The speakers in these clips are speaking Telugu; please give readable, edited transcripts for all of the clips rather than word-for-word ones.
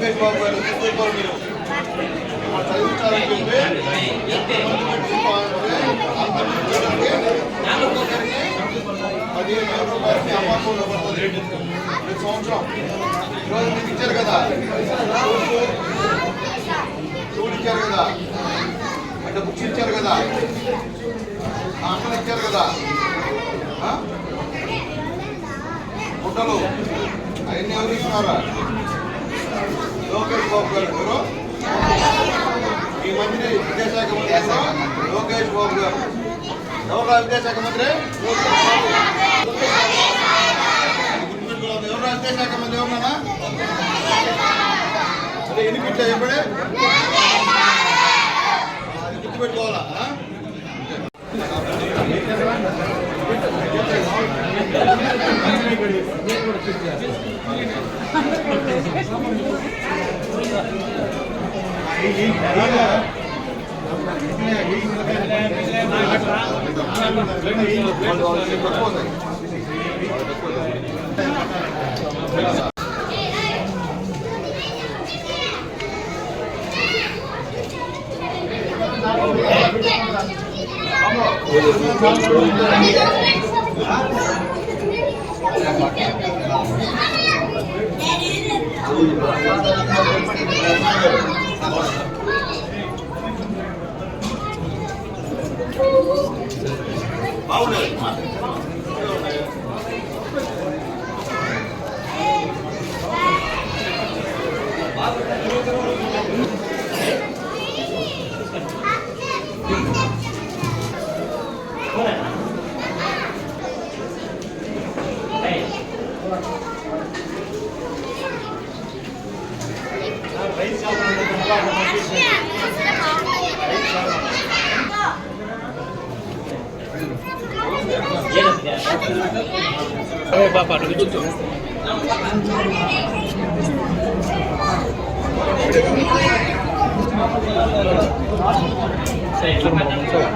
లోకేష్ బాబు గారు చూసుకోవాలి మీరు చదివించాలని చెప్పి ఎంతమంది పెట్టుకోవాలంటే ఒక్కొక్కరికి 15,000 రూపాయలకి అమ్మకంలో పడుతుంది ప్రతి సంవత్సరం. ఈరోజు మీకు ఇచ్చారు కదా షూలు ఇచ్చారు కదా, అంటే బుక్స్ ఇచ్చారు కదా, అమ్మలు ఇచ్చారు కదా, గుడ్డలు అవన్నీ ఎవరు ఇస్తున్నారా? లోకేష్ బాబు గారు. ఎవరు ఈ మంత్రి విద్యాశాఖ మంత్రి లోకేష్ బాబు గారు. ఎవరా విద్యాశాఖ మంత్రి? ఎవరా విద్యాశాఖ మంత్రి? ఎవరన్నా అదే ఎన్నికట్లే ఎప్పుడే గుర్తుపెట్టుకోవాలా? Bapak dulu tuh. Saya suruh ngomong soal.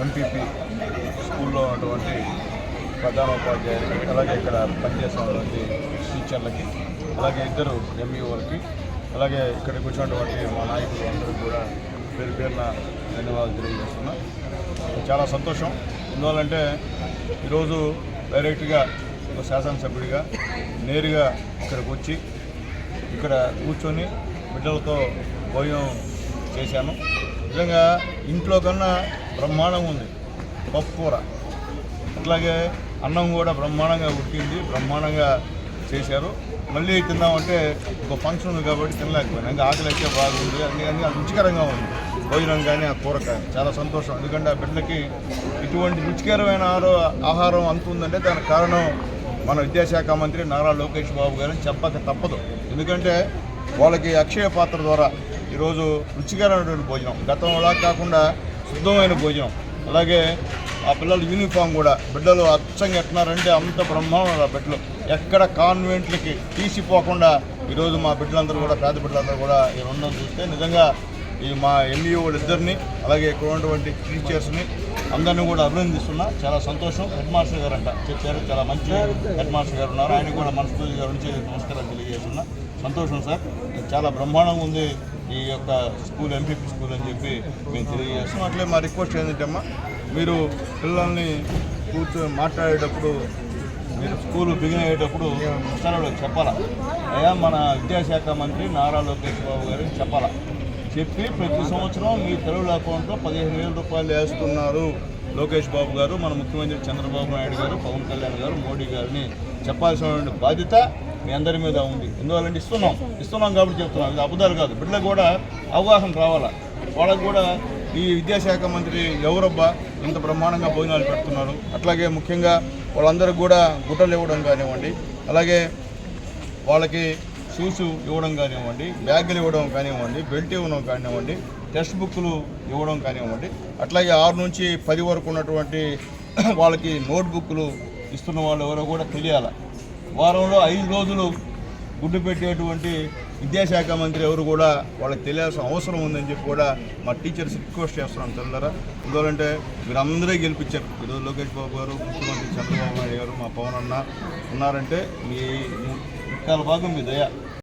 MPP స్కూల్లో ఉన్నటువంటి ప్రధానోపాధ్యాయులకి, అలాగే ఇక్కడ పనిచేస్తున్నటువంటి టీచర్లకి, అలాగే ఇద్దరు ఎంఈఓలకి, అలాగే ఇక్కడికి వచ్చినటువంటి మా నాయకులు అందరూ కూడా పేరు పేరున ధన్యవాదాలు తెలియజేస్తున్నా. చాలా సంతోషం. ఎందువల్లంటే ఈరోజు డైరెక్ట్గా ఒక శాసనసభ్యుడిగా నేరుగా ఇక్కడికి వచ్చి ఇక్కడ కూర్చొని బిడ్డలతో భోజనం చేశాను. నిజంగా ఇంట్లో కన్నా బ్రహ్మాండంగా ఉంది. పప్పు కూర, అట్లాగే అన్నం కూడా బ్రహ్మాండంగా ఉడికింది, బ్రహ్మాండంగా చేశారు. మళ్ళీ తిందామంటే ఒక ఫంక్షన్ ఉంది కాబట్టి తినలేకపోయినా, ఇంకా ఆకలి అయితే బాగుంది, అన్ని రుచికరంగా ఉంది భోజనం కానీ ఆ కూర కానీ. చాలా సంతోషం. ఎందుకంటే ఆ బిడ్డలకి ఇటువంటి రుచికరమైన ఆహారం అందుతుందంటే దానికి కారణం మన విద్యాశాఖ మంత్రి నారా లోకేష్ బాబు గారిని చెప్పక తప్పదు. ఎందుకంటే వాళ్ళకి అక్షయ పాత్ర ద్వారా ఈరోజు రుచికరమైనటువంటి భోజనం, గతంలా కాకుండా శుద్ధమైన భోజనం, అలాగే ఆ పిల్లల యూనిఫామ్ కూడా బిడ్డలు అచ్చంగా ఎట్టున్నారంటే అంత బ్రహ్మాండ బిడ్డలు ఎక్కడ కాన్వెంట్లకి తీసిపోకుండా ఈరోజు మా బిడ్డలందరూ కూడా, పేద బిడ్డలందరూ కూడా ఈ ఉండడం చూస్తే నిజంగా ఈ మా ఎంఈఓ ఇద్దరిని, అలాగే ఇక్కడ ఉన్నటువంటి టీచర్స్ని అందరినీ కూడా అభినందిస్తున్నా. చాలా సంతోషం. హెడ్ మాస్టర్ గారు అంట చెప్పారు, చాలా మంచి హెడ్ మాస్టర్ గారు ఉన్నారు. ఆయన కూడా మనస్ఫూర్తి గారి నుంచి నమస్కారం తెలియజేస్తున్నా. సంతోషం సార్, చాలా బ్రహ్మాండంగా ఉంది ఈ యొక్క స్కూల్, ఎంపీపీ స్కూల్ అని చెప్పి మేము తెలియజేస్తున్నాం. అట్లే మా రిక్వెస్ట్ ఏంటంటే అమ్మా, మీరు పిల్లల్ని కూర్చొని మాట్లాడేటప్పుడు, మీరు స్కూల్ బిగిన్ అయ్యేటప్పుడు ఒకసారి చెప్పాలా, అయ్యా మన విద్యాశాఖ మంత్రి నారా లోకేష్ బాబు గారిని చెప్పాలా, చెప్పి ప్రతి సంవత్సరం మీ తెలుగు అకౌంట్లో 15,000 రూపాయలు వేస్తున్నారు లోకేష్ బాబు గారు, మన ముఖ్యమంత్రి చంద్రబాబు నాయుడు గారు, పవన్ కళ్యాణ్ గారు, మోడీ గారిని చెప్పాల్సినటువంటి బాధ్యత మీ అందరి మీద ఉంది. ఎందువల్లంటే ఇస్తున్నాం కాబట్టి చెప్తున్నాం. ఇది అబద్ధాలు కాదు. బిడ్డలకు కూడా అవగాహన రావాలా. వాళ్ళకు కూడా ఈ విద్యాశాఖ మంత్రి ఎవరబ్బా ఇంత బ్రహ్మాండంగా భోజనాలు పెడుతున్నారు, అట్లాగే ముఖ్యంగా వాళ్ళందరికీ కూడా గుట్టలు ఇవ్వడం కానివ్వండి, అలాగే వాళ్ళకి షూస్ ఇవ్వడం కానివ్వండి, బ్యాగులు ఇవ్వడం కానివ్వండి, బెల్ట్ ఇవ్వడం కానివ్వండి, టెక్స్ట్ బుక్లు ఇవ్వడం కానివ్వండి, అట్లాగే 6 నుంచి 10 వరకు ఉన్నటువంటి వాళ్ళకి నోట్బుక్లు ఇస్తున్న వాళ్ళు ఎవరో కూడా తెలియాలి. వారంలో 5 రోజులు గుడ్డు పెట్టేటువంటి విద్యాశాఖ మంత్రి ఎవరు కూడా వాళ్ళకి తెలియాల్సిన అవసరం ఉందని చెప్పి కూడా మా టీచర్స్ రిక్వెస్ట్ చేస్తున్నాం. తెల్లరా ఎందుకంటే మీరు అందరూ గెలిపించారు. ఈరోజు లోకేష్ బాబు గారు, ముఖ్యమంత్రి చంద్రబాబు నాయుడు గారు, మా పవన్ అన్న ఉన్నారంటే మీ ముక్కాల భాగం మీ దయ.